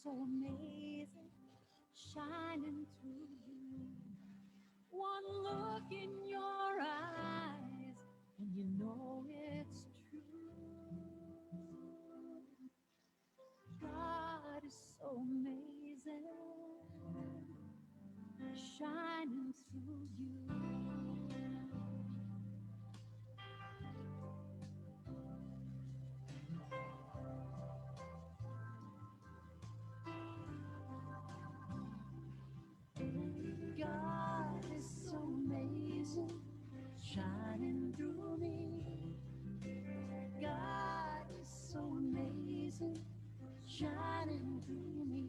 so amazing, shining through you. One look in your eyes, and you know it's true. God is so amazing, shining through you. God is so amazing, shining through me. God is so amazing, shining through me.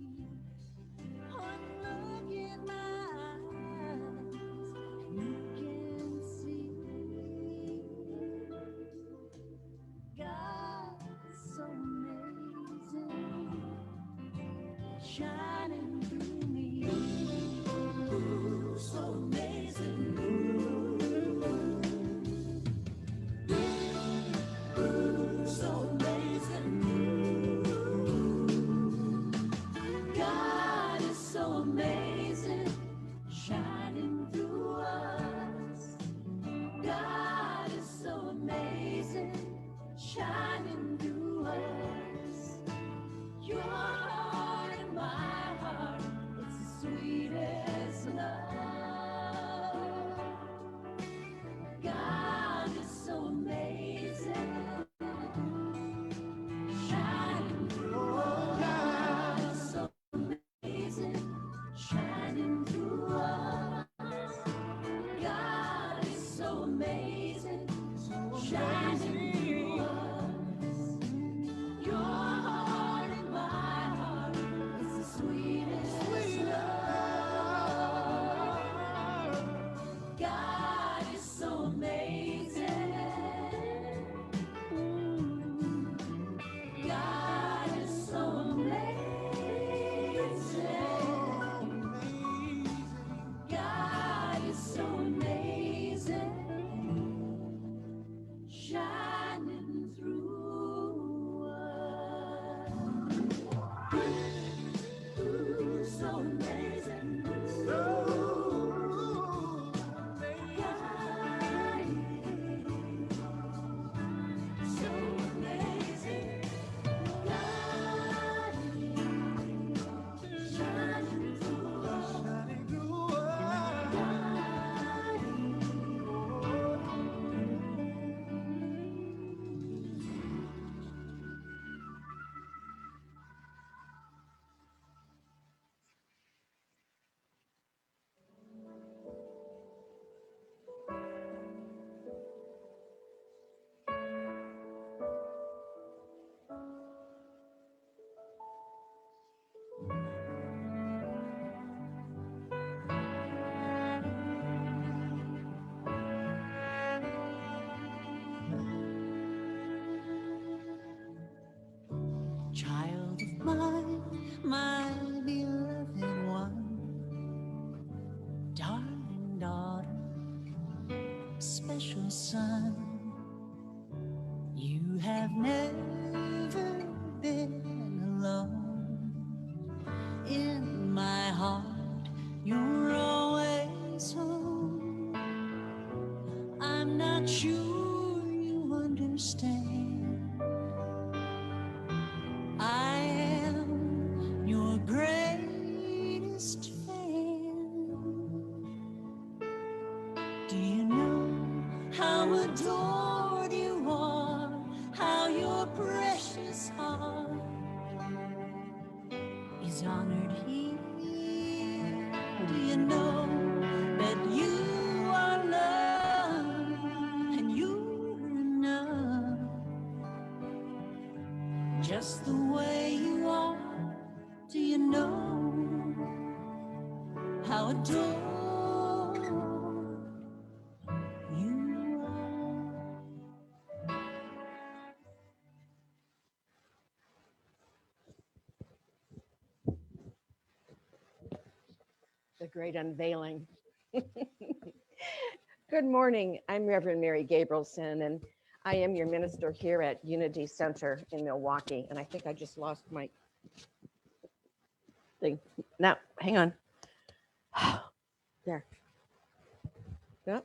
One look in my eyes, you can see. God is so amazing, shining through me. Ooh, so amazing. Ooh, so amazing. God is so amazing, shining through us. God is so amazing, shining through us. Your heart and my heart, it's the sweetest love. God is so amazing, shining through us. God is so amazing, shining through us. God is so amazing, shining through us. Your heart and my heart, it's the sweetest love. God is so amazing. God is so amazing. God is so amazing, shining through us. Ooh, so amazing. Ooh, God is so amazing. God is shining through us. Child of mine, my beloved one, darling daughter, special son, you have never been alone. In my heart, you're always home. I'm not sure you understand. I am your greatest fan. Do you know how adored you are? How your precious heart is honored here. Do you know that you are loved and you're enough just the way you are? Do you know how adored you are? The great unveiling. Good morning. I'm Reverend Mary Gabrielson, and I am your minister here at Unity Center in Milwaukee. And I think I just lost my thing. Now, hang on. There. No,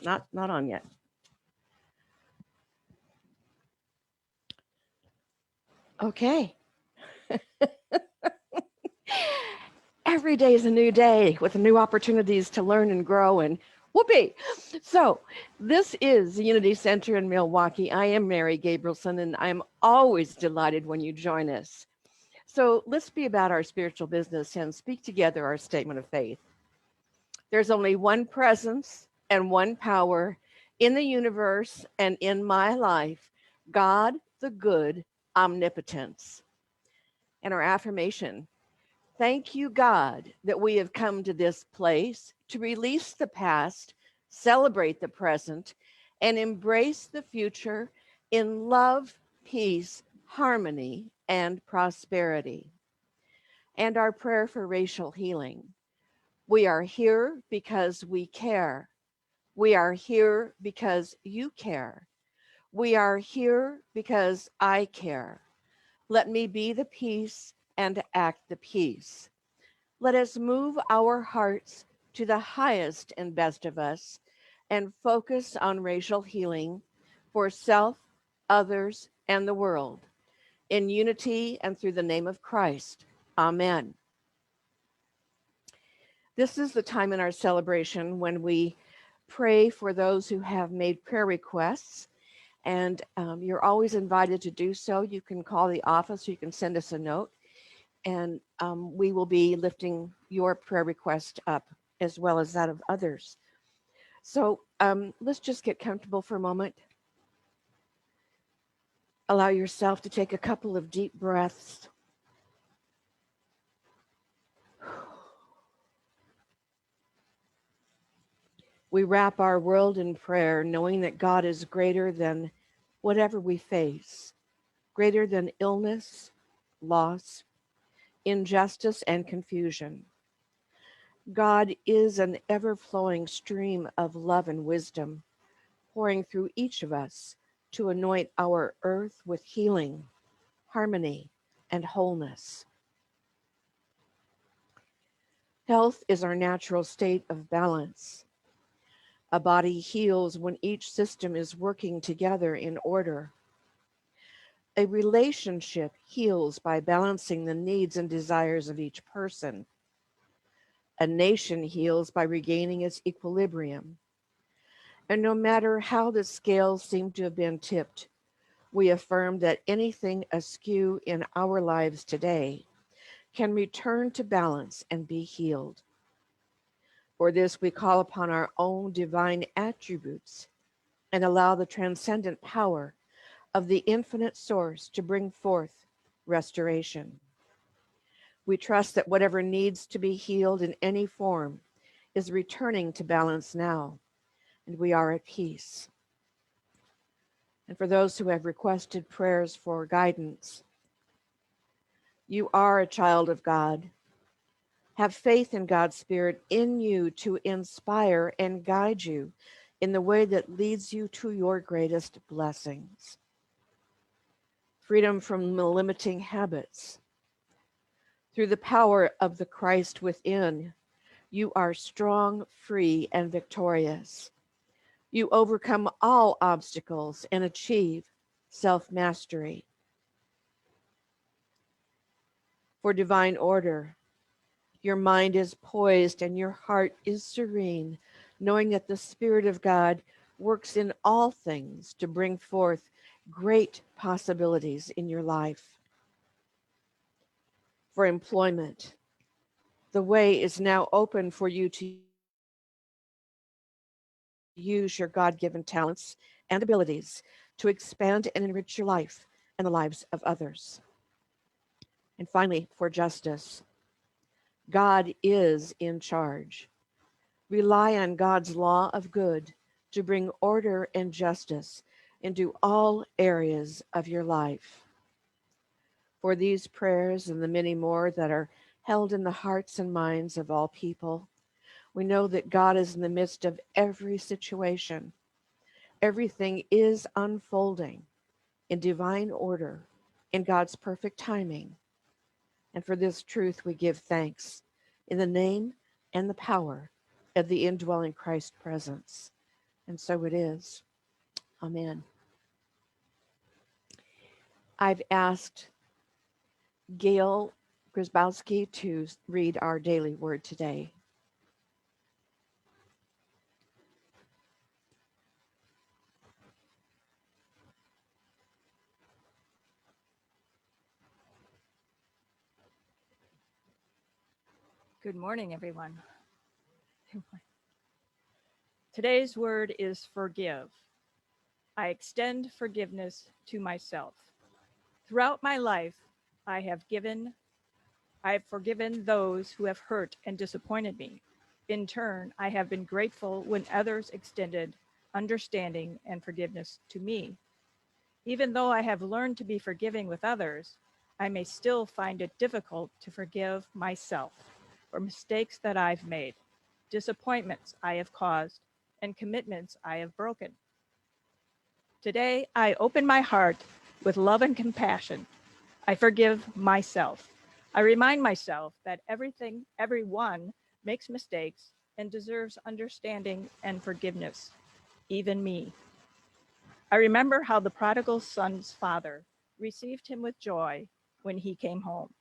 not on yet. Okay. Every day is a new day with new opportunities to learn and grow and whoopee. So, this is the Unity Center in Milwaukee. I am Mary Gabrielson, and I'm always delighted when you join us. So, let's be about our spiritual business and speak together our statement of faith. There's only one presence and one power in the universe and in my life, God, the good, omnipotence. And our affirmation: thank you, God, that we have come to this place to release the past, celebrate the present, and embrace the future in love, peace, harmony, and prosperity. And our prayer for racial healing: we are here because we care. We are here because you care. We are here because I care. Let me be the peace and act the peace. Let us move our hearts to the highest and best of us and focus on racial healing for self, others, and the world. In unity and through the name of Christ. Amen. This is the time in our celebration when we pray for those who have made prayer requests. And you're always invited to do so. You can call the office, or you can send us a note, and we will be lifting your prayer request up as well as that of others. So let's just get comfortable for a moment. Allow yourself to take a couple of deep breaths. We wrap our world in prayer, knowing that God is greater than whatever we face, greater than illness, loss, injustice, and confusion. God is an ever-flowing stream of love and wisdom, pouring through each of us to anoint our earth with healing, harmony, and wholeness. Health is our natural state of balance. A body heals when each system is working together in order. A relationship heals by balancing the needs and desires of each person. A nation heals by regaining its equilibrium. And no matter how the scales seem to have been tipped, we affirm that anything askew in our lives today can return to balance and be healed. For this, we call upon our own divine attributes and allow the transcendent power of the infinite source to bring forth restoration. We trust that whatever needs to be healed in any form is returning to balance now, and we are at peace. And for those who have requested prayers for guidance, you are a child of God. Have faith in God's Spirit in you to inspire and guide you in the way that leads you to your greatest blessings. Freedom from limiting habits. Through the power of the Christ within, you are strong, free, and victorious. You overcome all obstacles and achieve self-mastery. For divine order, your mind is poised and your heart is serene, knowing that the Spirit of God works in all things to bring forth great possibilities in your life. For employment, the way is now open for you to use your God-given talents and abilities to expand and enrich your life and the lives of others. And finally, for justice, God is in charge. Rely on God's law of good to bring order and justice into all areas of your life. For these prayers and the many more that are held in the hearts and minds of all people, we know that God is in the midst of every situation. Everything is unfolding in divine order, in God's perfect timing. And for this truth we give thanks in the name and the power of the indwelling Christ presence. And so it is. Amen. I've asked Gail Grzybowski to read our daily word today. Good morning, everyone. Today's word is forgive. I extend forgiveness to myself. Throughout my life, I have forgiven those who have hurt and disappointed me. In turn, I have been grateful when others extended understanding and forgiveness to me. Even though I have learned to be forgiving with others, I may still find it difficult to forgive myself for mistakes that I've made, disappointments I have caused, and commitments I have broken. Today, I open my heart with love and compassion. I forgive myself. I remind myself that everyone makes mistakes and deserves understanding and forgiveness, even me. I remember how the prodigal son's father received him with joy when he came home.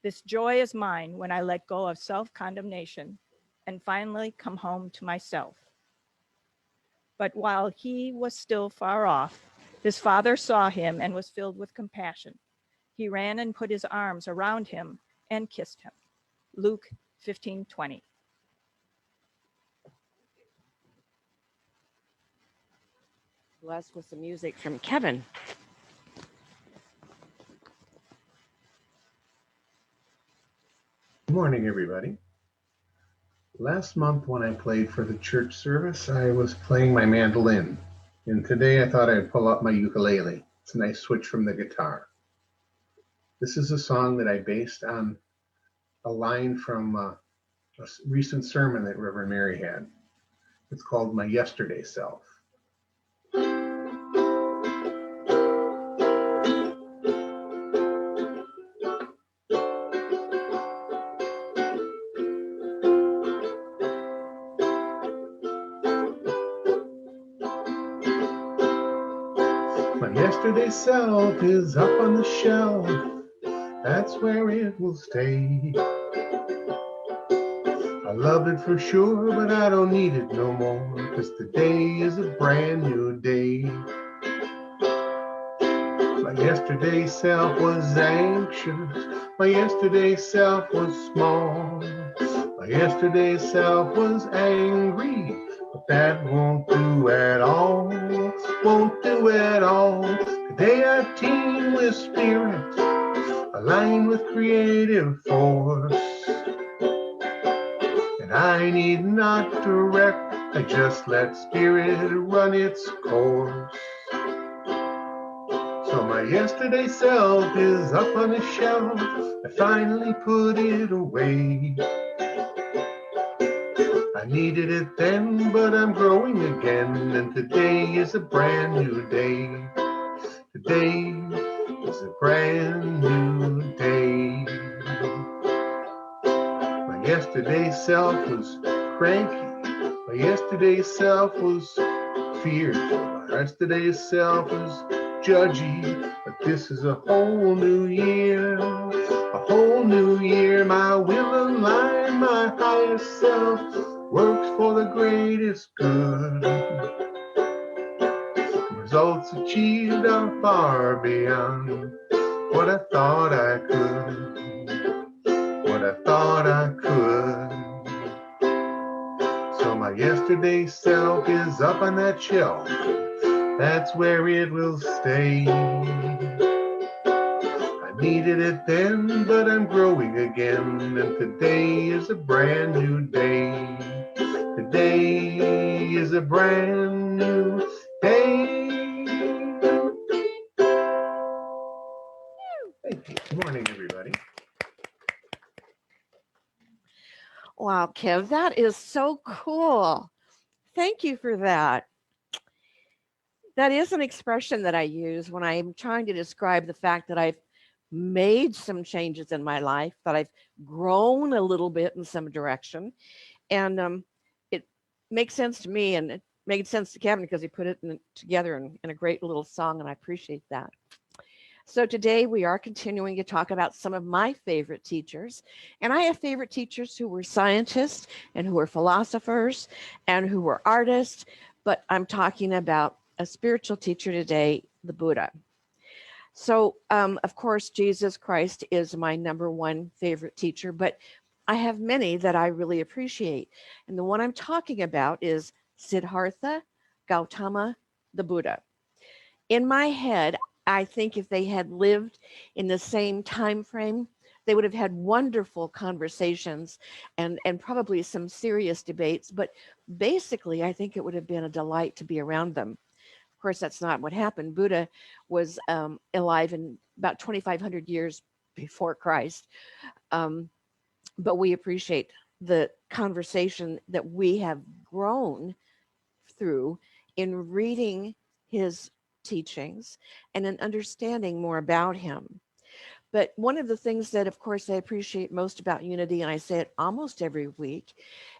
This joy is mine when I let go of self-condemnation and finally come home to myself. But while he was still far off, his father saw him and was filled with compassion. He ran and put his arms around him and kissed him. Luke 15:20. Blessed with the music from Kevin. Good morning, everybody. Last month when I played for the church service, I was playing my mandolin. And today I thought I'd pull out my ukulele. It's a nice switch from the guitar. This is a song that I based on a line from a recent sermon that Reverend Mary had. It's called My Yesterday Self. My yesterday self is up on the shelf. That's where it will stay. I loved it for sure, but I don't need it no more, 'cause today is a brand new day. My yesterday self was anxious. My yesterday self was small. My yesterday self was angry, but that won't do at all. Won't do at all. Today I team with spirit, aligned with creative force. And I need not direct, I just let spirit run its course. So my yesterday self is up on a shelf, I finally put it away. I needed it then, but I'm growing again, and today is a brand new day. Today is a brand new day. My yesterday self was cranky. My yesterday self was fearful. My yesterday self was judgy. But this is a whole new year. A whole new year. My will align, my highest self works for the greatest good. Results achieved are far beyond what I thought I could. What I thought I could. So my yesterday self is up on that shelf. That's where it will stay. I needed it then, but I'm growing again, and today is a brand new day. Today is a brand new day. Thank you. Good morning, everybody. Wow, Kev, that is so cool. Thank you for that. That is an expression that I use when I'm trying to describe the fact that I've made some changes in my life, that I've grown a little bit in some direction. And it makes sense to me, and it made sense to Kevin because he put it together in a great little song, and I appreciate that. So today we are continuing to talk about some of my favorite teachers. And I have favorite teachers who were scientists and who were philosophers and who were artists, but I'm talking about a spiritual teacher today, the Buddha. So, of course, Jesus Christ is my number one favorite teacher, but I have many that I really appreciate. And the one I'm talking about is Siddhartha, Gautama, the Buddha. In my head, I think if they had lived in the same time frame, they would have had wonderful conversations and probably some serious debates. But basically, I think it would have been a delight to be around them. Of course, that's not what happened. Buddha was alive in about 2,500 years before Christ. But we appreciate the conversation that we have grown through in reading his teachings and in understanding more about him. But one of the things that, of course, I appreciate most about unity, and I say it almost every week,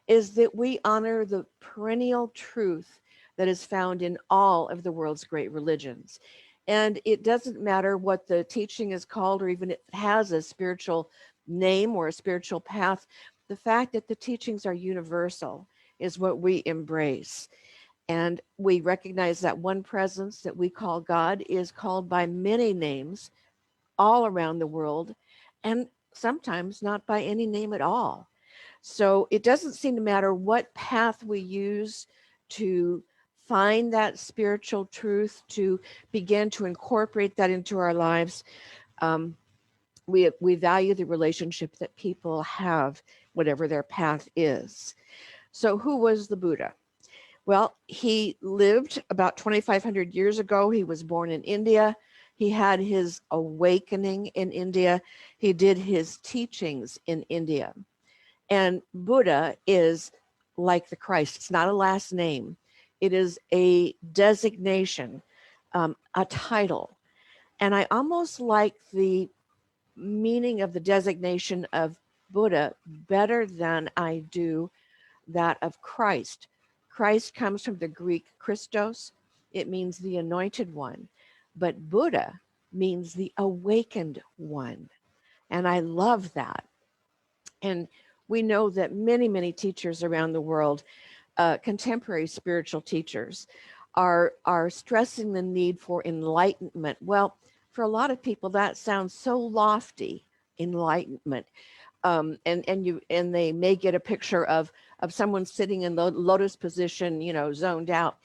is that we honor the perennial truth that is found in all of the world's great religions. And it doesn't matter what the teaching is called, or even if it has a spiritual name or a spiritual path, the fact that the teachings are universal is what we embrace. And we recognize that one presence that we call God is called by many names all around the world, and sometimes not by any name at all. So it doesn't seem to matter what path we use to find that spiritual truth, to begin to incorporate that into our lives. We value the relationship that people have, whatever their path is. So who was the Buddha? Well, he lived about 2,500 years ago. He was born in India. He had his awakening in India. He did his teachings in India. And Buddha is like the Christ. It's not a last name. It is a designation, a title. And I almost like the meaning of the designation of Buddha better than I do that of Christ. Christ comes from the Greek Christos. It means the anointed one. But Buddha means the awakened one. And I love that. And we know that many, many teachers around the world, contemporary spiritual teachers, are stressing the need for enlightenment. Well, for a lot of people, that sounds so lofty, enlightenment. And they may get a picture of someone sitting in the lotus position, zoned out.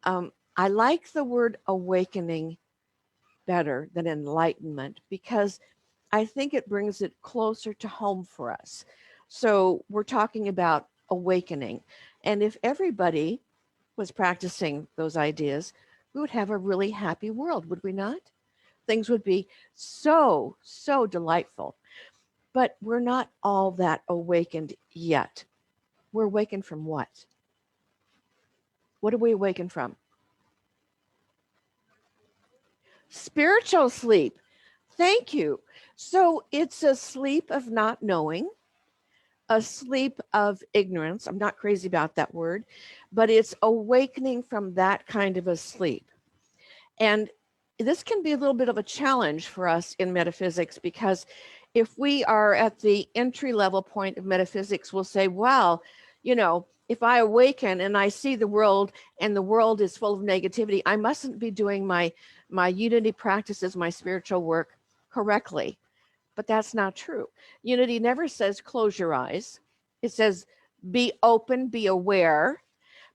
I like the word awakening better than enlightenment because I think it brings it closer to home for us. So we're talking about awakening. And if everybody was practicing those ideas, we would have a really happy world, would we not? Things would be so, so delightful. But we're not all that awakened yet. We're awakened from what? What are we awakened from? Spiritual sleep. Thank you. So it's a sleep of not knowing, a sleep of ignorance. I'm not crazy about that word, but it's awakening from that kind of a sleep. And this can be a little bit of a challenge for us in metaphysics because if we are at the entry level point of metaphysics, we'll say, well, if I awaken and I see the world and the world is full of negativity, I mustn't be doing my unity practices, my spiritual work correctly. But that's not true. Unity never says close your eyes. It says be open, be aware,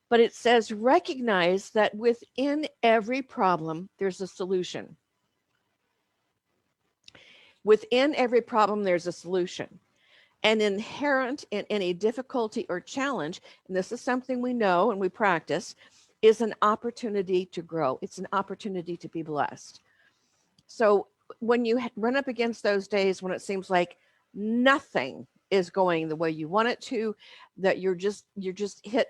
but it says recognize that within every problem, there's a solution. Within every problem, there's a solution. And inherent in any difficulty or challenge, and this is something we know and we practice, is an opportunity to grow. It's an opportunity to be blessed. So when you run up against those days when it seems like nothing is going the way you want it to, that you're just hit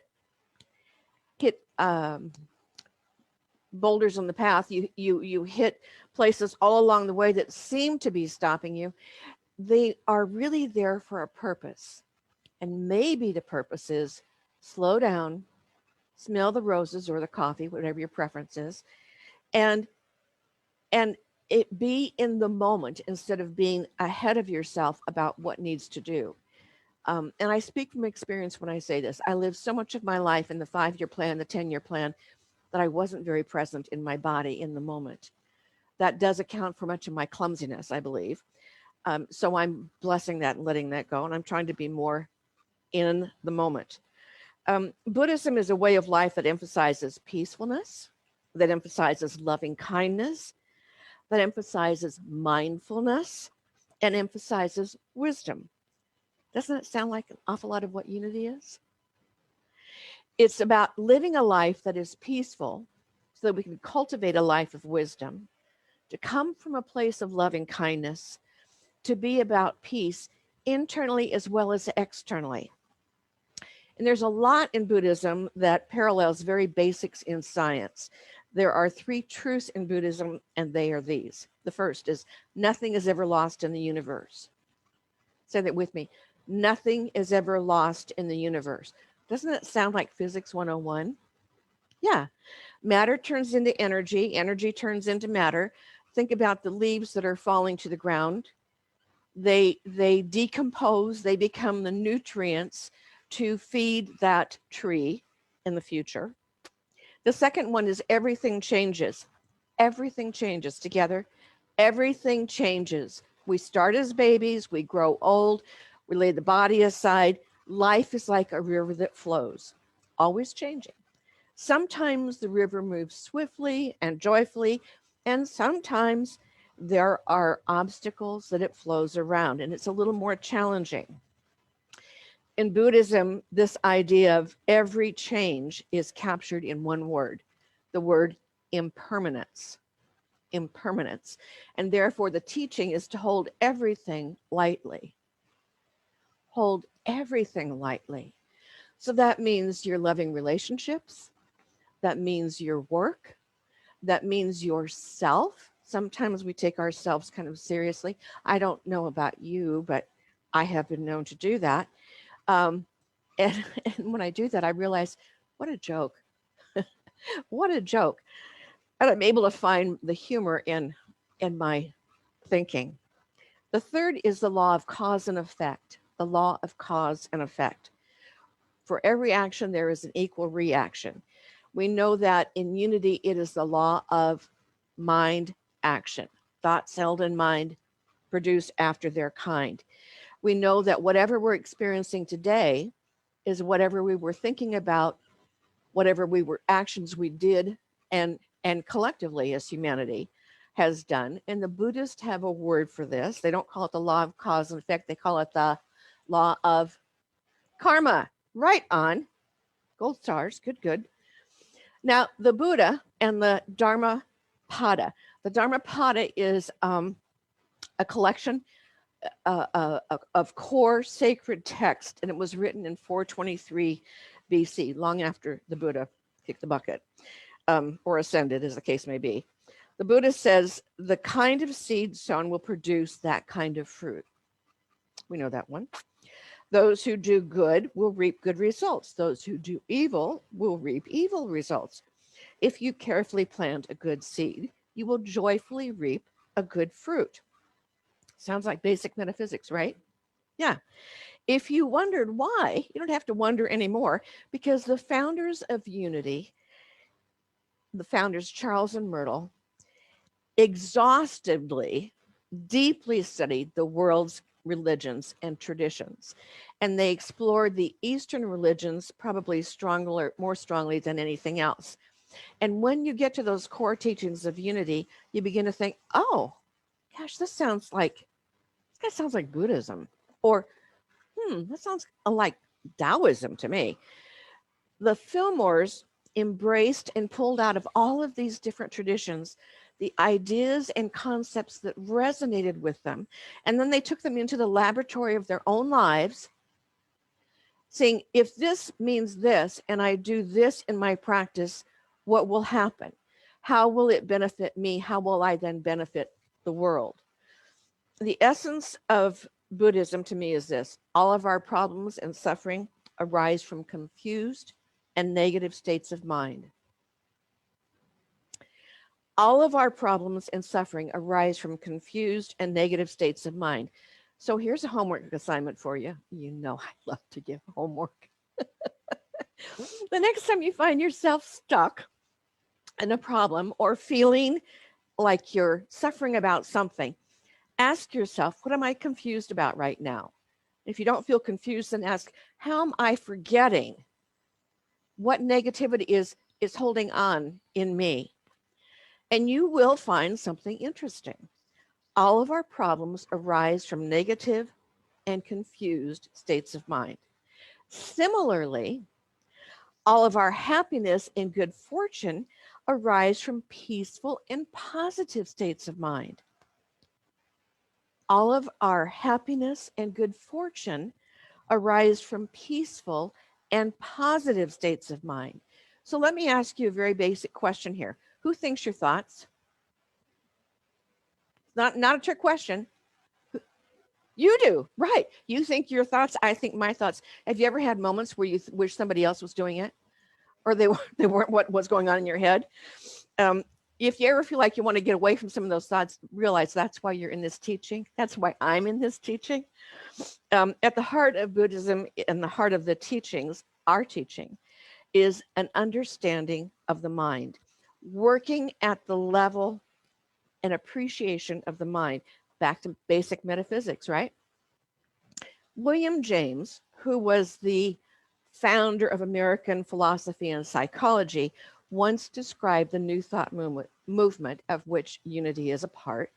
boulders on the path, you hit places all along the way that seem to be stopping you, they are really there for a purpose. And maybe the purpose is slow down, smell the roses or the coffee, whatever your preference is, and it be in the moment instead of being ahead of yourself about what needs to do. And I speak from experience when I say this. I lived so much of my life in the 5-year plan, the 10-year plan, that I wasn't very present in my body in the moment. That does account for much of my clumsiness, I believe. So I'm blessing that and letting that go. And I'm trying to be more in the moment. Buddhism is a way of life that emphasizes peacefulness, that emphasizes loving kindness, that emphasizes mindfulness, and emphasizes wisdom. Doesn't that sound like an awful lot of what unity is? It's about living a life that is peaceful so that we can cultivate a life of wisdom, to come from a place of loving kindness, to be about peace internally as well as externally. And there's a lot in Buddhism that parallels very basics in science. There are 3 truths in Buddhism, and they are these. The first is nothing is ever lost in the universe. Say that with me. Nothing is ever lost in the universe. Doesn't that sound like Physics 101? Yeah. Matter turns into energy. Energy turns into matter. Think about the leaves that are falling to the ground. They decompose. They become the nutrients to feed that tree in the future. The second one is everything changes. Everything changes together. Everything changes. We start as babies. We grow old. We lay the body aside. Life is like a river that flows, always changing. Sometimes the river moves swiftly and joyfully, and sometimes there are obstacles that it flows around, and it's a little more challenging. In Buddhism, this idea of every change is captured in one word, the word impermanence. Impermanence. And therefore, the teaching is to hold everything lightly. Hold everything lightly. So that means your loving relationships. That means your work. That means yourself. Sometimes we take ourselves kind of seriously. I don't know about you, but I have been known to do that. And when I do that, I realize, what a joke. What a joke. And I'm able to find the humor in my thinking. The third is the law of cause and effect. The law of cause and effect. For every action, there is an equal reaction. We know that in unity, it is the law of mind action. Thoughts held in mind produce after their kind. We know that whatever we're experiencing today is whatever we were thinking about, whatever we were actions we did, and collectively as humanity has done. And the Buddhists have a word for this. They don't call it the law of cause and effect. They call it the law of karma. Right on. Gold stars. Good, good. Now, the Buddha and the Dharmapada. The Dharmapada is a collection of core sacred text, and it was written in 423 BC, long after the Buddha kicked the bucket, or ascended, as the case may be. The Buddha says, the kind of seed sown will produce that kind of fruit. We know that one. Those who do good will reap good results. Those who do evil will reap evil results. If you carefully plant a good seed, you will joyfully reap a good fruit. Sounds like basic metaphysics, right? Yeah. If you wondered why, you don't have to wonder anymore, because the founders of unity, the founders Charles and Myrtle, exhaustively, deeply studied the world's religions and traditions. And they explored the Eastern religions probably more strongly than anything else. And when you get to those core teachings of unity, you begin to think, oh, gosh, this sounds like Buddhism. Or, that sounds like Taoism to me. The Fillmores embraced and pulled out of all of these different traditions the ideas and concepts that resonated with them. And then they took them into the laboratory of their own lives, saying, if this means this, and I do this in my practice, what will happen? How will it benefit me? How will I then benefit the world? The essence of Buddhism to me is this: all of our problems and suffering arise from confused and negative states of mind. All of our problems and suffering arise from confused and negative states of mind. So here's a homework assignment for you. You know I love to give homework. The next time you find yourself stuck in a problem or feeling like you're suffering about something, ask yourself, what am I confused about right now? If you don't feel confused, then ask, how am I forgetting? What negativity is holding on in me? And you will find something interesting. All of our problems arise from negative and confused states of mind. Similarly, all of our happiness and good fortune arise from peaceful and positive states of mind. All of our happiness and good fortune arise from peaceful and positive states of mind. So let me ask you a very basic question here. Who thinks your thoughts? Not a trick question. You do, right? You think your thoughts, I think my thoughts. Have you ever had moments where you wish somebody else was doing it, or they weren't what was going on in your head? If you ever feel like you want to get away from some of those thoughts, realize that's why you're in this teaching. That's why I'm in this teaching. At the heart of Buddhism and the heart of the teachings, our teaching, is an understanding of the mind, working at the level and appreciation of the mind. Back to basic metaphysics, right? William James, who was the founder of American philosophy and psychology, once described the New Thought movement, of which Unity is a part,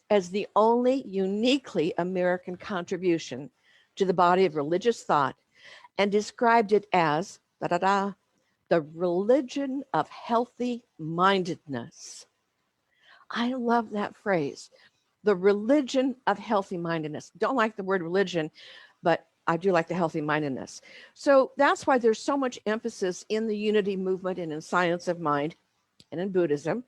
as the only uniquely American contribution to the body of religious thought, and described it as the religion of healthy mindedness. I love that phrase, the religion of healthy mindedness. Don't like the word religion, but I do like the healthy mindedness. So that's why there's so much emphasis in the Unity movement and in science of mind and in Buddhism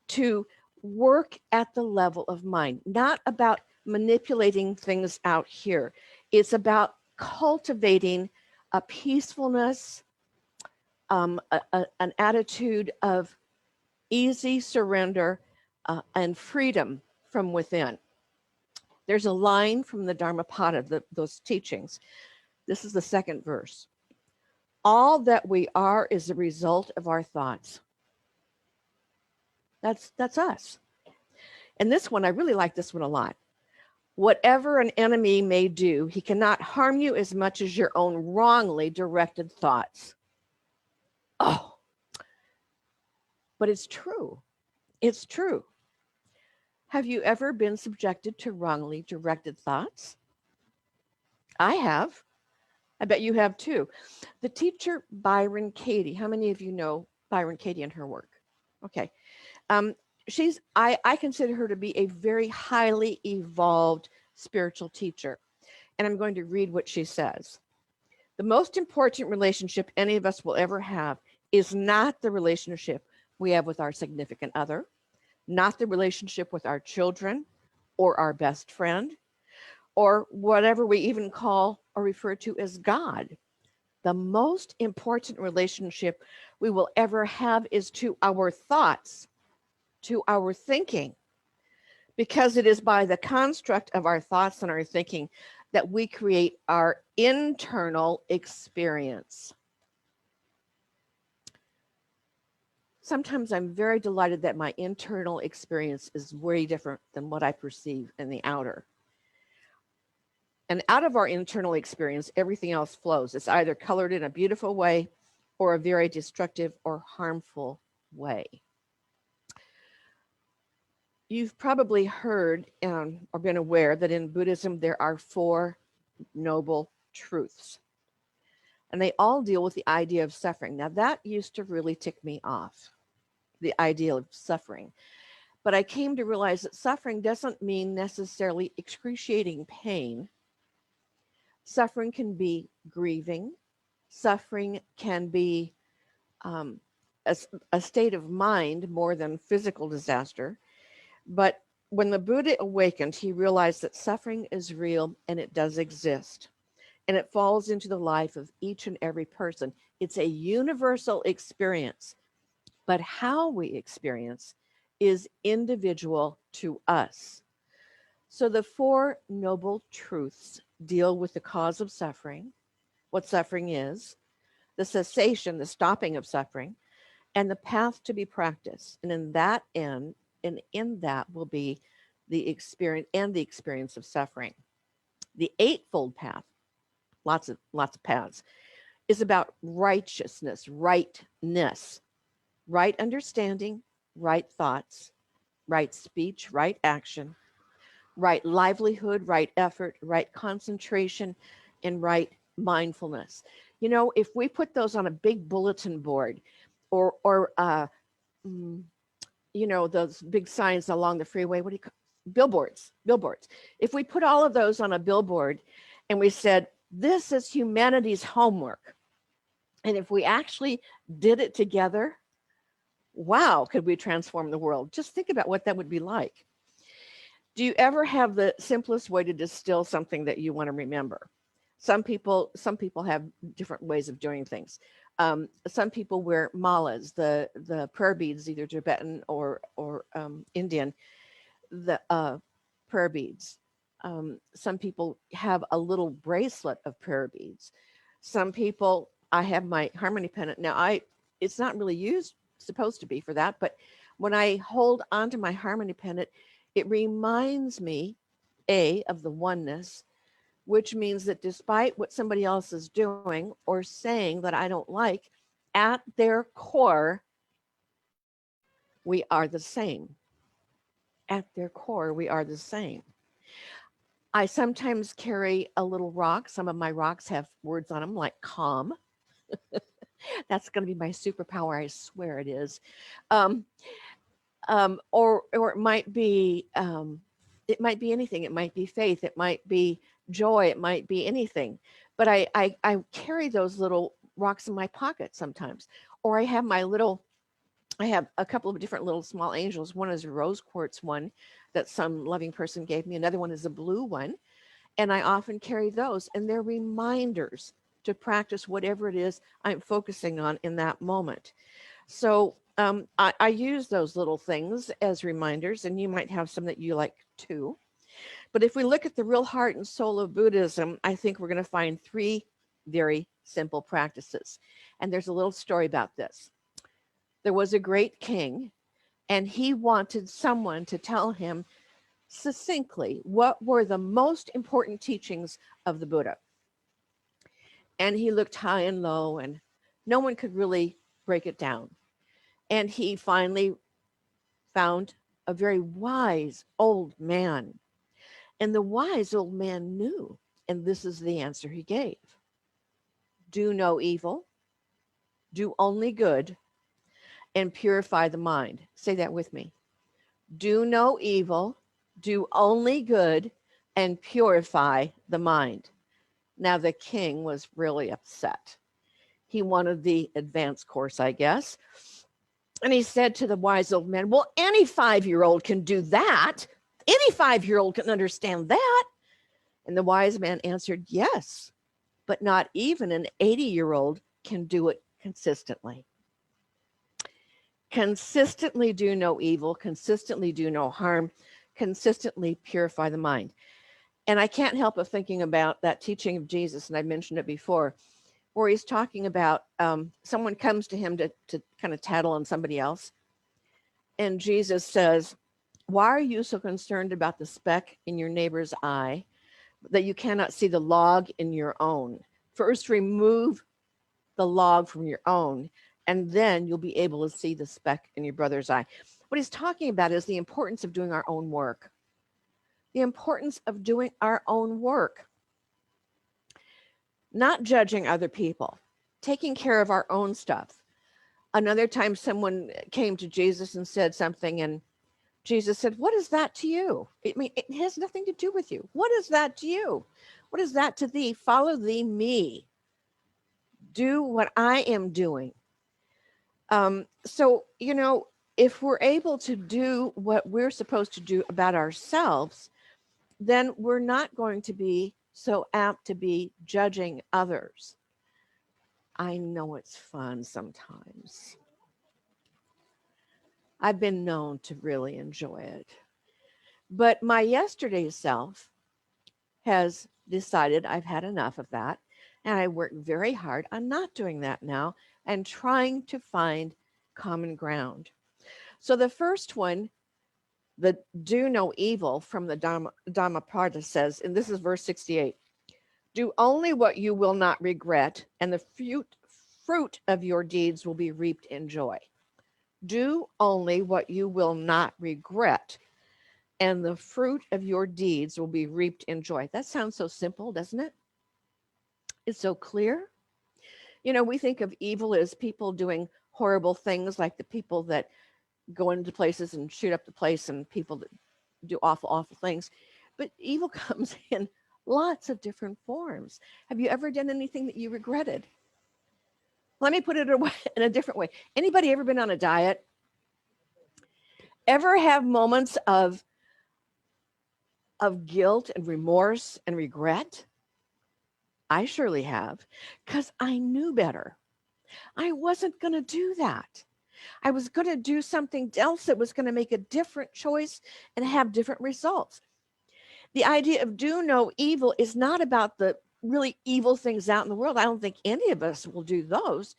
to work at the level of mind, not about manipulating things out here. It's about cultivating a peacefulness, an attitude of easy surrender and freedom from within. There's a line from the Dharmapada, those teachings. This is the second verse. All that we are is a result of our thoughts. That's us. And this one, I really like this one a lot. Whatever an enemy may do, he cannot harm you as much as your own wrongly directed thoughts. Oh, but it's true. It's true. Have you ever been subjected to wrongly directed thoughts? I have. I bet you have too. The teacher Byron Katie, how many of you know Byron Katie and her work? Okay. I consider her to be a very highly evolved spiritual teacher. And I'm going to read what she says. The most important relationship any of us will ever have is not the relationship we have with our significant other, not the relationship with our children or our best friend, or whatever we even call or refer to as God. The most important relationship we will ever have is to our thoughts, to our thinking, because it is by the construct of our thoughts and our thinking that we create our internal experience. Sometimes I'm very delighted that my internal experience is very different than what I perceive in the outer. And out of our internal experience, everything else flows. It's either colored in a beautiful way or a very destructive or harmful way. You've probably heard or been aware that in Buddhism, there are 4 noble truths. And they all deal with the idea of suffering. Now, that used to really tick me off, the idea of suffering. But I came to realize that suffering doesn't mean necessarily excruciating pain. Suffering can be grieving. Suffering can be a state of mind more than physical disaster. But when the Buddha awakened, he realized that suffering is real and it does exist. And it falls into the life of each and every person. It's a universal experience. But how we experience is individual to us. So the Four Noble Truths deal with the cause of suffering, what suffering is, the cessation, the stopping of suffering, and the path to be practiced. And in that will be the experience of suffering. The Eightfold Path, lots of paths, is about righteousness, rightness, right understanding, right thoughts, right speech, right action, right livelihood, right effort, right concentration, and right mindfulness. You know, if we put those on a big bulletin board or you know, those big signs along the freeway, what do you call billboards? If we put all of those on a billboard and we said, this is humanity's homework. And if we actually did it together, wow, could we transform the world? Just think about what that would be like. Do you ever have the simplest way to distill something that you want to remember? Some people have different ways of doing things. Some people wear malas, the prayer beads, either Tibetan or Indian, the prayer beads. Some people have a little bracelet of prayer beads. Some people, I have my harmony pendant. Now, it's not really supposed to be for that, but when I hold onto my harmony pendant, it reminds me, of the oneness, which means that despite what somebody else is doing or saying that I don't like, at their core, we are the same. At their core, we are the same. I sometimes carry a little rock. Some of my rocks have words on them like calm. That's going to be my superpower. I swear it is. Or it might be anything. It might be faith. It might be joy. It might be anything. But I carry those little rocks in my pocket sometimes. Or I have a couple of different little small angels. One is a rose quartz one that some loving person gave me. Another one is a blue one. And I often carry those. And they're reminders to practice whatever it is I'm focusing on in that moment. So I use those little things as reminders, and you might have some that you like too. But if we look at the real heart and soul of Buddhism, I think we're going to find three very simple practices. And there's a little story about this. There was a great king, and he wanted someone to tell him succinctly what were the most important teachings of the Buddha. And he looked high and low, and no one could really break it down. And he finally found a very wise old man. And the wise old man knew, and this is the answer he gave. Do no evil, do only good, and purify the mind. Say that with me. Do no evil, do only good, and purify the mind. Now the king was really upset. He wanted the advanced course, I guess. And he said to the wise old man, well, any 5-year-old can do that. Any 5-year-old can understand that. And the wise man answered, yes, but not even an 80-year-old can do it consistently. Consistently do no evil, consistently do no harm, consistently purify the mind. And I can't help but thinking about that teaching of Jesus, and I mentioned it before, where he's talking about someone comes to him to kind of tattle on somebody else. And Jesus says, why are you so concerned about the speck in your neighbor's eye that you cannot see the log in your own? First, remove the log from your own, and then you'll be able to see the speck in your brother's eye. What he's talking about is the importance of doing our own work. The importance of doing our own work. Not judging other people, taking care of our own stuff. Another time someone came to Jesus and said something, and Jesus said, what is that to you? It has nothing to do with you. What is that to you? What is that to thee? Follow thee me. Do what I am doing. So, if we're able to do what we're supposed to do about ourselves, then we're not going to be so apt to be judging others. I know it's fun sometimes. I've been known to really enjoy it. But my yesterday self has decided I've had enough of that. And I work very hard on not doing that now and trying to find common ground. So the first one, the do no evil from the Dhammapada says, and this is verse 68, do only what you will not regret, and the fruit of your deeds will be reaped in joy. Do only what you will not regret, and the fruit of your deeds will be reaped in joy. That sounds so simple, doesn't it? It's so clear. We think of evil as people doing horrible things, like the people that go into places and shoot up the place and people that do awful, awful things. But evil comes in lots of different forms. Have you ever done anything that you regretted? Let me put it in a different way. Anybody ever been on a diet? Ever have moments of guilt and remorse and regret? I surely have, because I knew better. I wasn't going to do that. I was going to do something else that was going to make a different choice and have different results. The idea of do no evil is not about the really evil things out in the world. I don't think any of us will do those,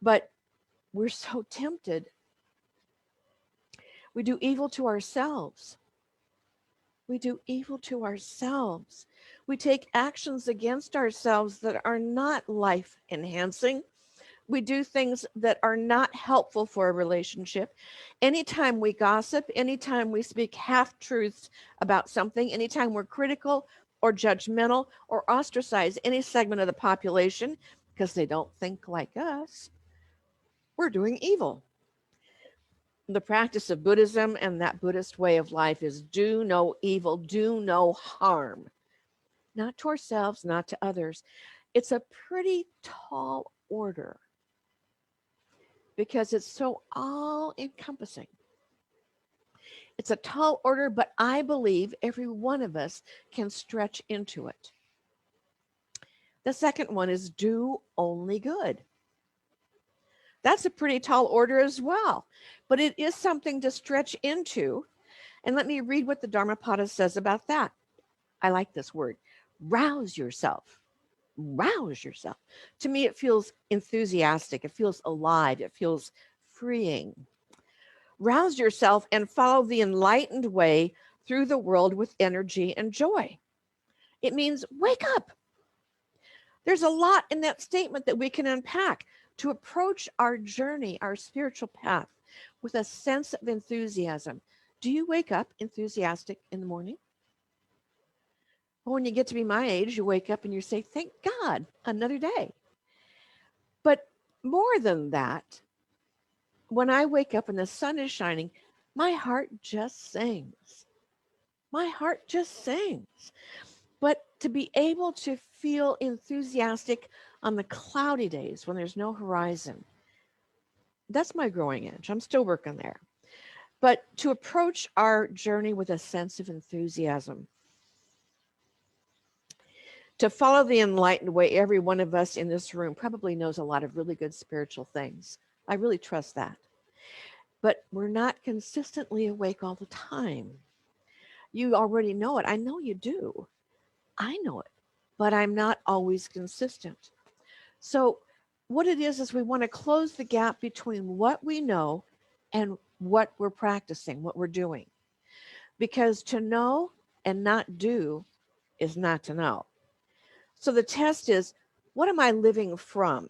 but we're so tempted. We do evil to ourselves. We do evil to ourselves. We take actions against ourselves that are not life enhancing. We do things that are not helpful for a relationship. Anytime we gossip, anytime we speak half truths about something, anytime we're critical or judgmental or ostracize any segment of the population because they don't think like us, we're doing evil. The practice of Buddhism and that Buddhist way of life is do no evil, do no harm, not to ourselves, not to others. It's a pretty tall order because it's so all encompassing. It's a tall order, but I believe every one of us can stretch into it. The second one is do only good. That's a pretty tall order as well, but it is something to stretch into. And let me read what the Dharmapada says about that. I like this word, rouse yourself. Rouse yourself. To me, it feels enthusiastic. It feels alive. It feels freeing. Rouse yourself and follow the enlightened way through the world with energy and joy. It means wake up. There's a lot in that statement that we can unpack to approach our journey, our spiritual path, with a sense of enthusiasm. Do you wake up enthusiastic in the morning? Well, when you get to be my age, you wake up and you say, thank God, another day. But more than that, when I wake up and the sun is shining, my heart just sings. My heart just sings. But to be able to feel enthusiastic on the cloudy days when there's no horizon, that's my growing edge. I'm still working there. But to approach our journey with a sense of enthusiasm, to follow the enlightened way, every one of us in this room probably knows a lot of really good spiritual things. I really trust that. But we're not consistently awake all the time. You already know it. I know you do. I know it. But I'm not always consistent. So what it is we want to close the gap between what we know and what we're practicing, what we're doing. Because to know and not do is not to know. So the test is, what am I living from?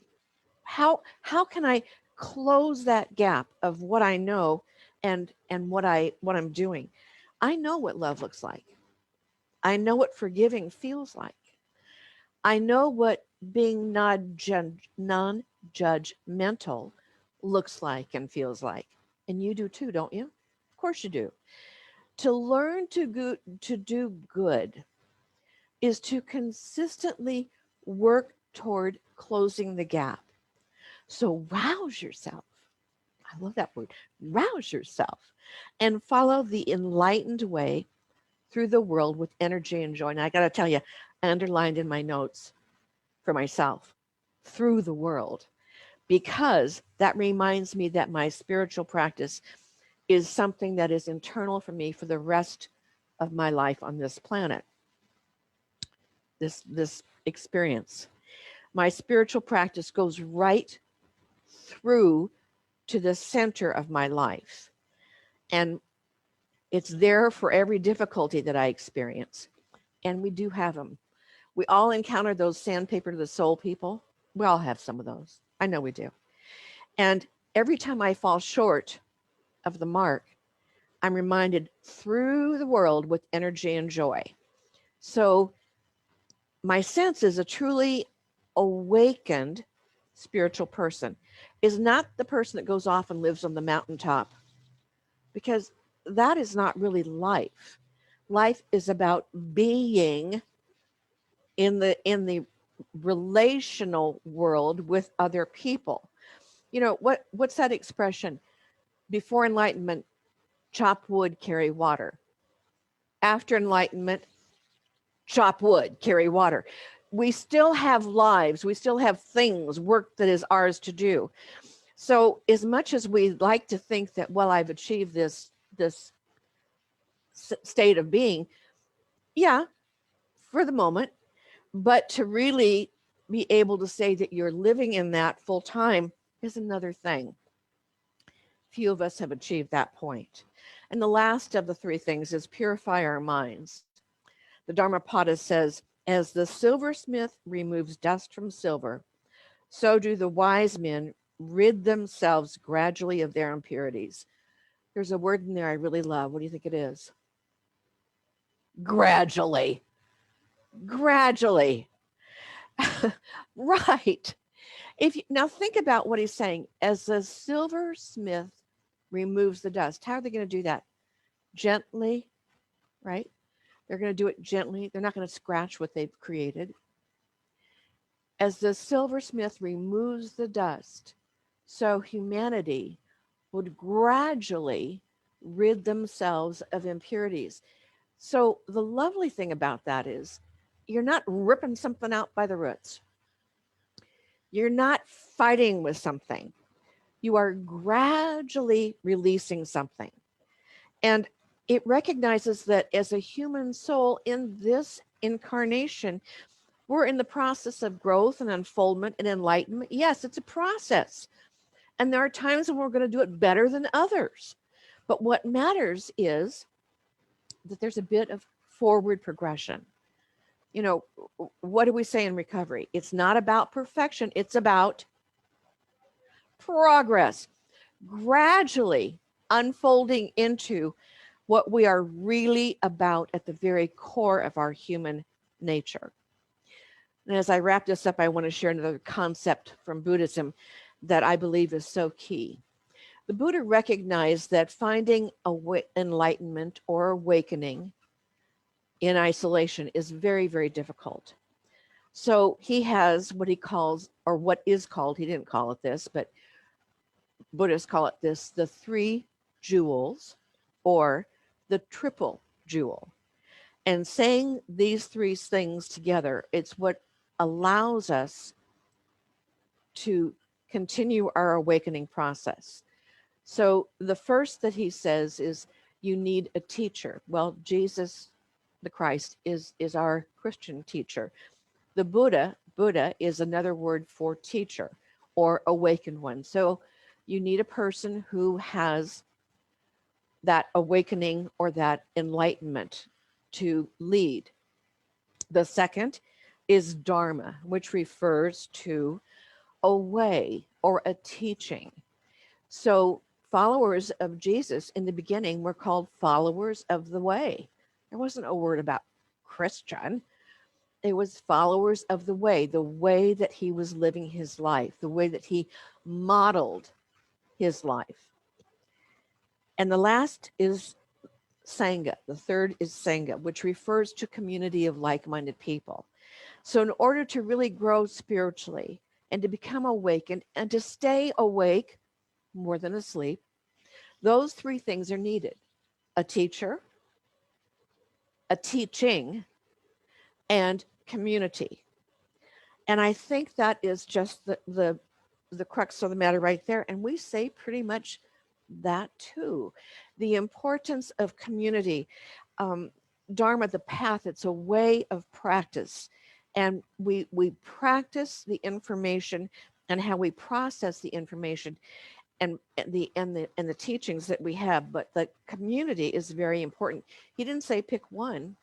How can I close that gap of what I know and what I'm doing? I know what love looks like. I know what forgiving feels like. I know what being non-judgmental looks like and feels like. And you do too, don't you? Of course you do. To learn to do good is to consistently work toward closing the gap. So rouse yourself. I love that word, rouse yourself and follow the enlightened way through the world with energy and joy. And I got to tell you, I underlined in my notes for myself, through the world, because that reminds me that my spiritual practice is something that is internal for me for the rest of my life on this planet, this experience. My spiritual practice goes right through to the center of my life. And it's there for every difficulty that I experience. And we do have them. We all encounter those sandpaper to the soul people. We all have some of those. I know we do. And every time I fall short of the mark, I'm reminded through the world with energy and joy. So my sense is a truly awakened spiritual person is not the person that goes off and lives on the mountaintop, because that is not really life. Life is about being in the relational world with other people. You know, what's that expression? Before enlightenment, chop wood, carry water. After enlightenment, chop wood, carry water. We still have lives, we still have things, work that is ours to do. So as much as we like to think that, well, I've achieved this state of being, yeah, for the moment, but to really be able to say that you're living in that full time is another thing. Few of us have achieved that point. And the last of the three things is purify our minds. The Dharmapada says, as the silversmith removes dust from silver, so do the wise men rid themselves gradually of their impurities. There's a word in there I really love. What do you think it is? Gradually. Gradually. Right. Now think about what he's saying. As the silversmith removes the dust, how are they going to do that? Gently, right? They're going to do it gently. They're not going to scratch what they've created. As the silversmith removes the dust, so humanity would gradually rid themselves of impurities. So the lovely thing about that is you're not ripping something out by the roots. You're not fighting with something. You are gradually releasing something. And it recognizes that as a human soul in this incarnation, we're in the process of growth and unfoldment and enlightenment. Yes, it's a process. And there are times when we're going to do it better than others. But what matters is that there's a bit of forward progression. You know, what do we say in recovery? It's not about perfection. It's about progress, gradually unfolding into what we are really about at the very core of our human nature. And as I wrap this up, I want to share another concept from Buddhism that I believe is so key. The Buddha recognized that finding enlightenment or awakening in isolation is very, very difficult. So he has what he calls, or what is called, he didn't call it this, but Buddhists call it this, the three jewels or the triple jewel. And saying these three things together, it's what allows us to continue our awakening process. So the first that he says is you need a teacher. Well, Jesus, the Christ, is our Christian teacher. The Buddha is another word for teacher or awakened one. So you need a person who has that awakening or that enlightenment to lead. The second is Dharma, which refers to a way or a teaching. So followers of Jesus in the beginning were called followers of the way. There wasn't a word about Christian. It was followers of the way that he was living his life, the way that he modeled his life. And the last is Sangha. The third is Sangha, which refers to community of like-minded people. So in order to really grow spiritually and to become awakened and to stay awake more than asleep. Those three things are needed: a teacher, a teaching, and community. And I think that is just the crux of the matter right there. And we say pretty much that too. The importance of community. Um, Dharma, the path, it's a way of practice. And we practice the information and how we process the information and the teachings that we have, but the community is very important. He didn't say pick one.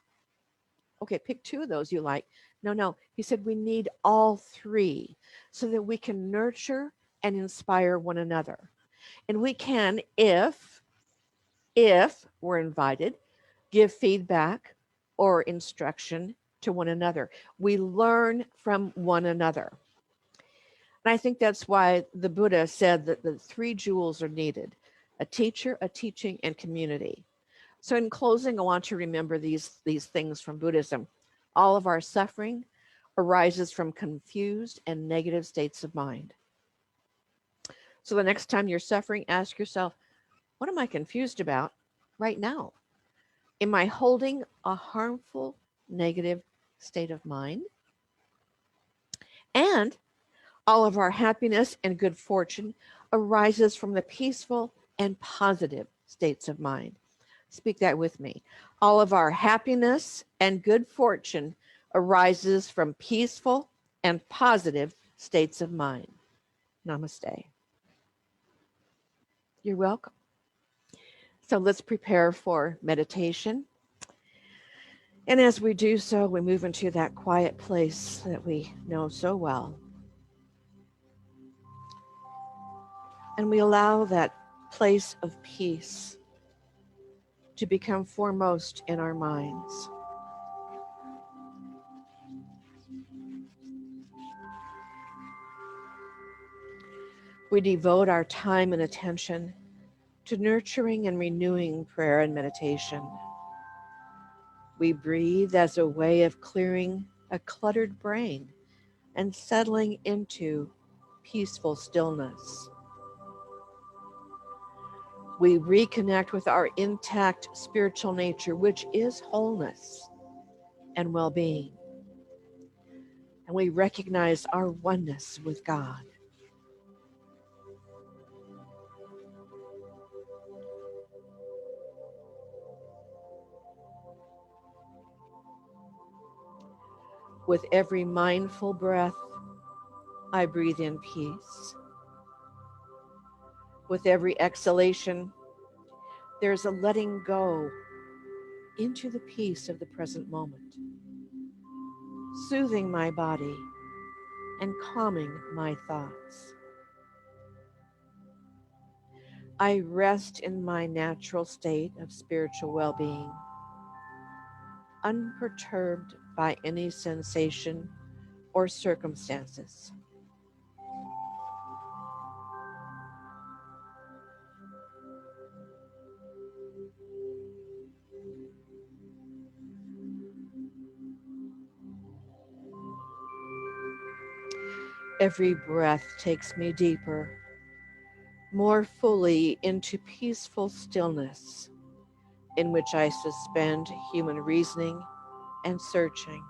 Okay, pick two of those you like. No. He said we need all three so that we can nurture and inspire one another. And we can, if we're invited, give feedback or instruction to one another. We learn from one another. And I think that's why the Buddha said that the three jewels are needed: a teacher, a teaching, and community. So in closing, I want to remember these things from Buddhism. All of our suffering arises from confused and negative states of mind. So the next time you're suffering, ask yourself, what am I confused about right now? Am I holding a harmful, negative state of mind? And all of our happiness and good fortune arises from the peaceful and positive states of mind. Speak that with me. All of our happiness and good fortune arises from peaceful and positive states of mind. Namaste. You're welcome. So let's prepare for meditation. And as we do so, we move into that quiet place that we know so well. And we allow that place of peace to become foremost in our minds. We devote our time and attention to nurturing and renewing prayer and meditation. We breathe as a way of clearing a cluttered brain and settling into peaceful stillness. We reconnect with our intact spiritual nature, which is wholeness and well-being. And we recognize our oneness with God. With every mindful breath, I breathe in peace. With every exhalation, there's a letting go into the peace of the present moment, soothing my body and calming my thoughts. I rest in my natural state of spiritual well-being, unperturbed by any sensation or circumstances. Every breath takes me deeper, more fully into peaceful stillness, in which I suspend human reasoning and searching.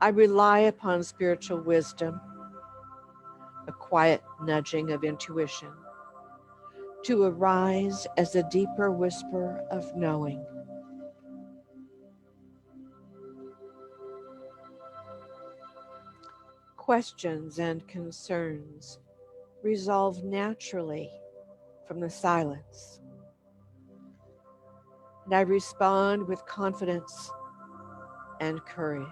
I rely upon spiritual wisdom, a quiet nudging of intuition, to arise as a deeper whisper of knowing. Questions and concerns resolve naturally from the silence, and I respond with confidence and courage.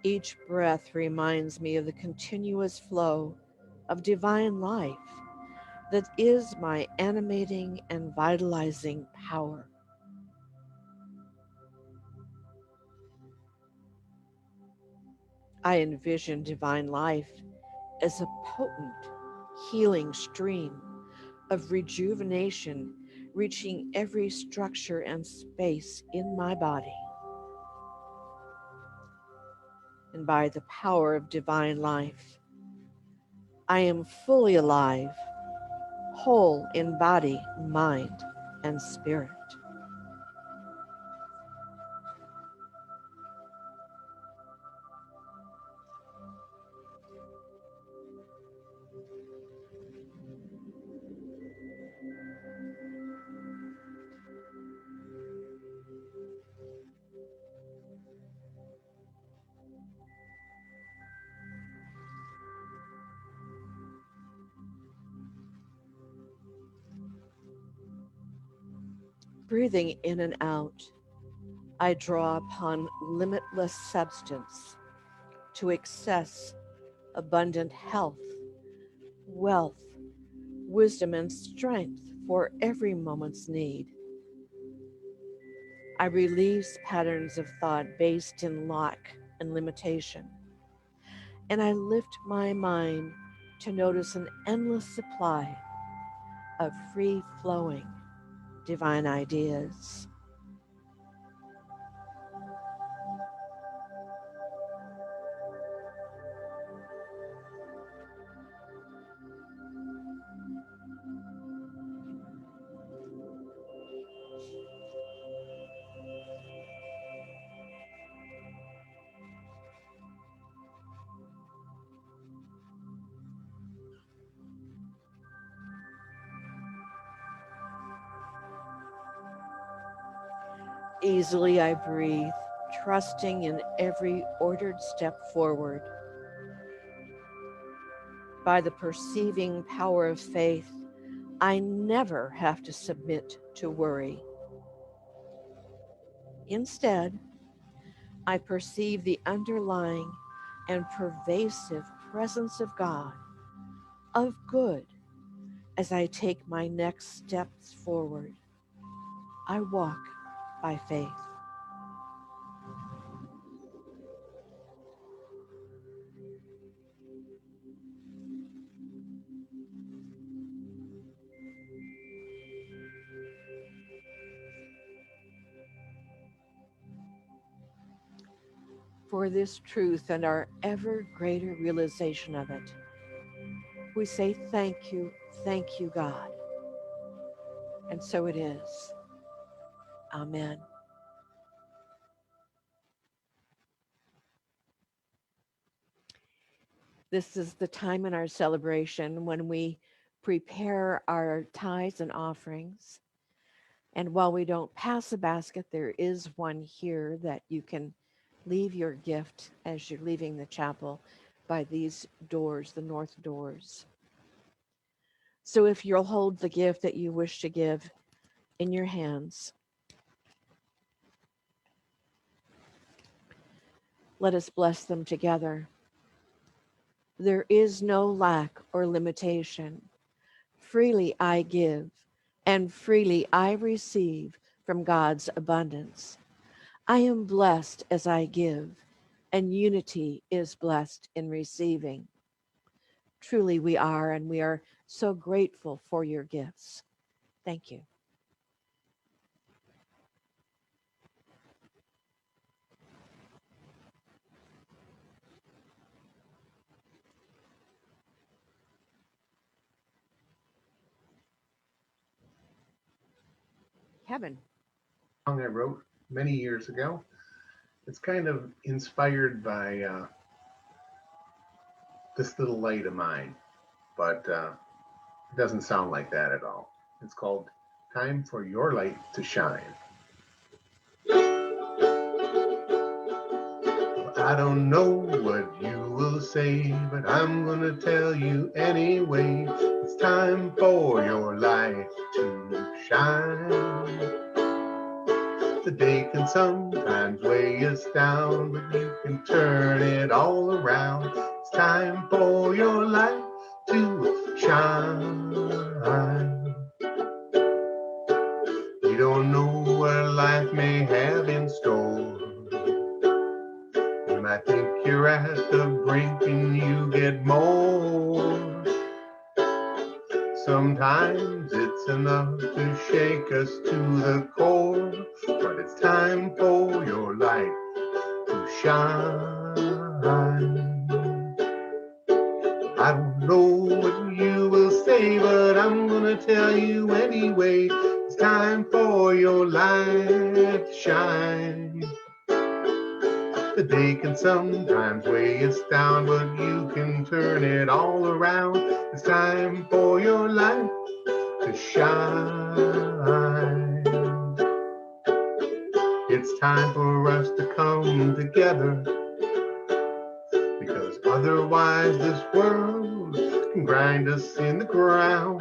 Each breath reminds me of the continuous flow of divine life that is my animating and vitalizing power. I envision divine life as a potent healing stream of rejuvenation reaching every structure and space in my body. And by the power of divine life, I am fully alive, whole in body, mind, and spirit. Breathing in and out, I draw upon limitless substance to access abundant health, wealth, wisdom, and strength for every moment's need. I release patterns of thought based in lack and limitation, and I lift my mind to notice an endless supply of free-flowing divine ideas. Easily I breathe, trusting in every ordered step forward. By the perceiving power of faith, I never have to submit to worry. Instead, I perceive the underlying and pervasive presence of God, of good, as I take my next steps forward. I walk by faith. For this truth and our ever greater realization of it, we say thank you, God. And so it is. Amen. This is the time in our celebration when we prepare our tithes and offerings. And while we don't pass a basket, there is one here that you can leave your gift as you're leaving the chapel by these doors, the north doors. So if you'll hold the gift that you wish to give in your hands, let us bless them together. There is no lack or limitation. Freely I give, and freely I receive from God's abundance. I am blessed as I give, and unity is blessed in receiving. Truly we are, and we are so grateful for your gifts. Thank you. Kevin. Song I wrote many years ago. It's kind of inspired by this little light of mine, but it doesn't sound like that at all. It's called Time for Your Light to Shine. I don't know what you will say, but I'm gonna tell you anyway. It's time for your light to shine. The day can sometimes weigh us down, but you can turn it all around. It's time for your light to shine. You don't know what life may have in store. You might think you're at the brink and you get more. Sometimes it's enough to shake us to the core, but it's time for your light to shine. I don't know what you will say, but I'm gonna tell you anyway. It's time for your light to shine. The day can sometimes weigh us down, but you can turn it all around. It's time for your light to shine. It's time for us to come together, because otherwise this world can grind us in the ground.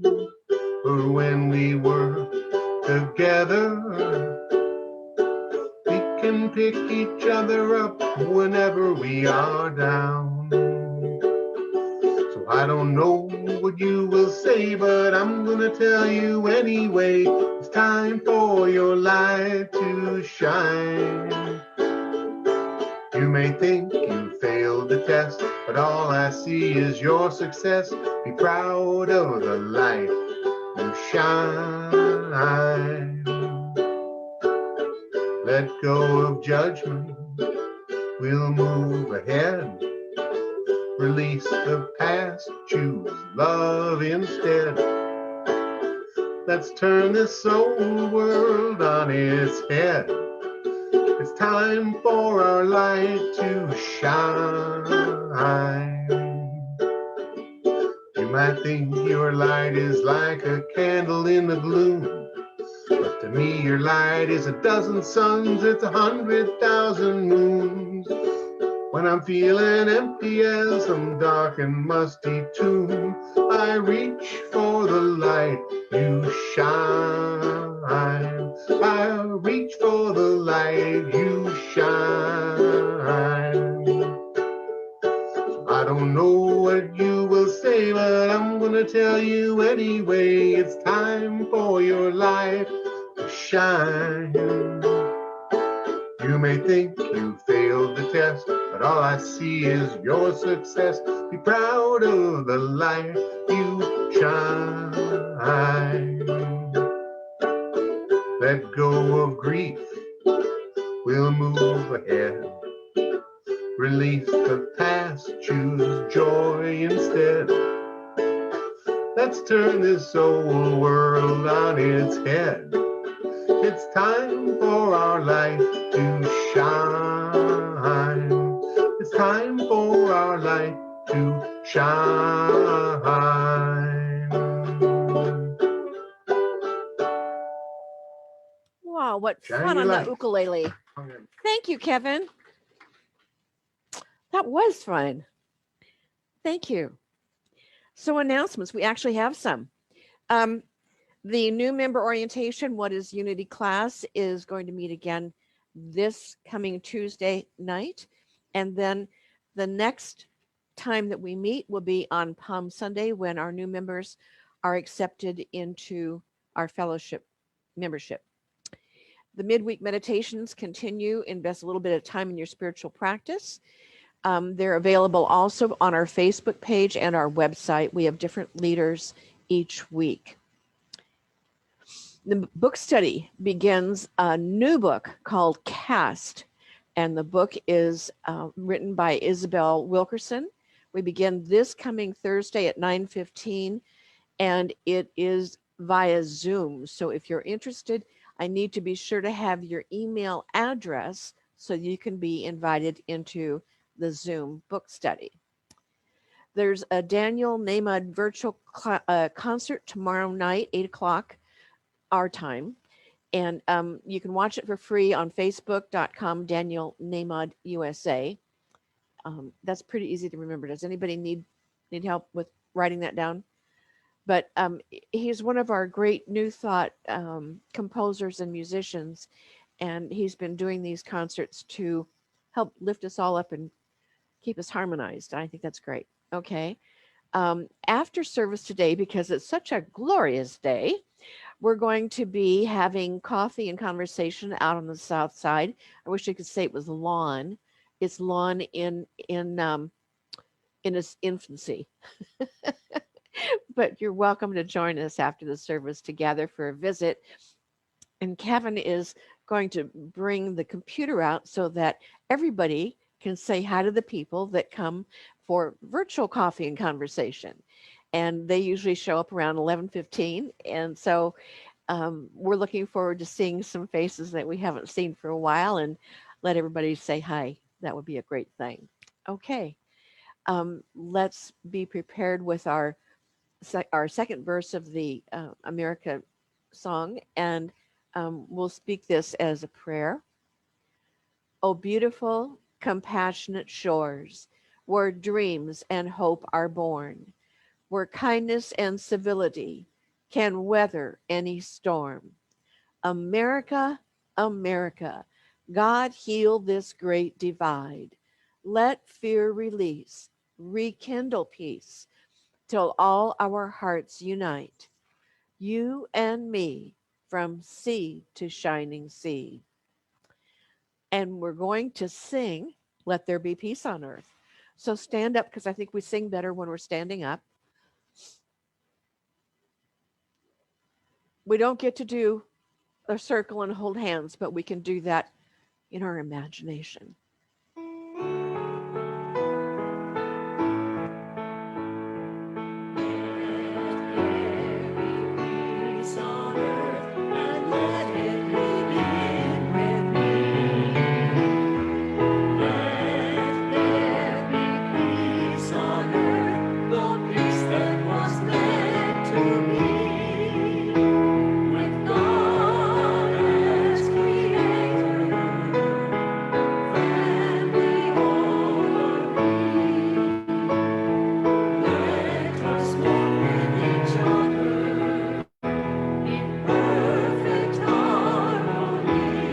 But when we work together, we can pick each other up whenever we are down. So I don't know what you will say, but I'm gonna tell you anyway. It's time for your light to shine. You may think you failed the test, but all I see is your success. Be proud of the light you shine. Let go of judgment, we'll move ahead. Release the past, choose love instead. Let's turn this old world on its head. It's time for our light to shine. You might think your light is like a candle in the gloom, but to me your light is a dozen suns, it's 100,000 moons. When I'm feeling empty as some dark and musty tomb, I reach for the light you shine. I reach for the light you shine. I don't know what you will say, but I'm gonna tell you anyway. It's time for your light to shine. You may think you failed the test, but all I see is your success. Be proud of the light you shine. Let go of grief, we'll move ahead. Release the past, choose joy instead. Let's turn this old world on its head. It's time for our light to shine. It's time for our light to shine. Wow, what Shine fun your on light. the ukulele. Thank you, Kevin. That was fun. Thank you. So announcements, we actually have some. The new member orientation, What is Unity class, is going to meet again this coming Tuesday night. And then the next time that we meet will be on Palm Sunday, when our new members are accepted into our fellowship membership. The midweek meditations continue. Invest a little bit of time in your spiritual practice. They're available also on our Facebook page and our website. We have different leaders each week. The book study begins a new book called Cast, and the book is written by Isabel Wilkerson. We begin this coming Thursday at 9:15, and it is via Zoom. So if you're interested, I need to be sure to have your email address so you can be invited into the Zoom book study. There's a Daniel Nahmad virtual concert tomorrow night, 8 o'clock our time. And you can watch it for free on facebook.com, Daniel Nahmad USA. That's pretty easy to remember. Does anybody need help with writing that down? But he's one of our great New Thought composers and musicians, and he's been doing these concerts to help lift us all up and keep us harmonized. I think that's great. Okay. After service today, because it's such a glorious day, we're going to be having coffee and conversation out on the south side. I wish I could say it was lawn, its lawn in its infancy. But you're welcome to join us after the service to gather for a visit. And Kevin is going to bring the computer out so that everybody can say hi to the people that come for virtual coffee and conversation. And they usually show up around 11:15. And so we're looking forward to seeing some faces that we haven't seen for a while and let everybody say hi. That would be a great thing. Okay, let's be prepared with our second verse of the America song, and we'll speak this as a prayer. O beautiful, compassionate shores, where dreams and hope are born, where kindness and civility can weather any storm. America, America, God heal this great divide. Let fear release, rekindle peace, till all our hearts unite. You and me, from sea to shining sea. And we're going to sing, Let There Be Peace on Earth. So stand up, because I think we sing better when we're standing up. We don't get to do a circle and hold hands, but we can do that in our imagination. Peace on earth, and let it begin with me. Let there be peace on earth, the peace that was meant to be. With God as creator, family all are we. Let us walk with each other in perfect harmony.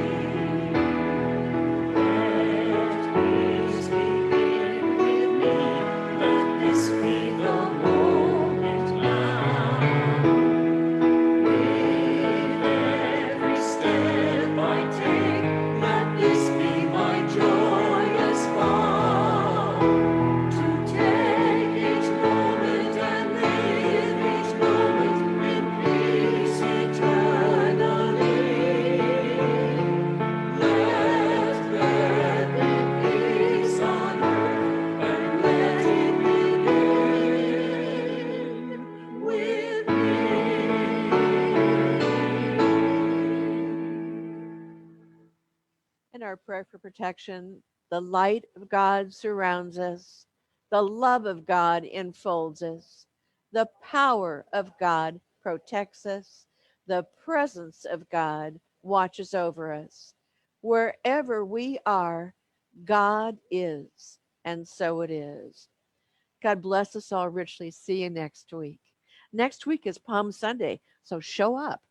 Let peace begin with me. Let this be the moment now. With every step I take, let this be my joyous vow. To take each moment and live each moment in peace eternally. Let there be peace on earth, and let it begin with me. In our prayer for protection, the light of God surrounds us, the love of God enfolds us, the power of God protects us, the presence of God watches over us. Wherever we are, God is, and so it is. God bless us all richly. See you next week. Next week is Palm Sunday, so show up.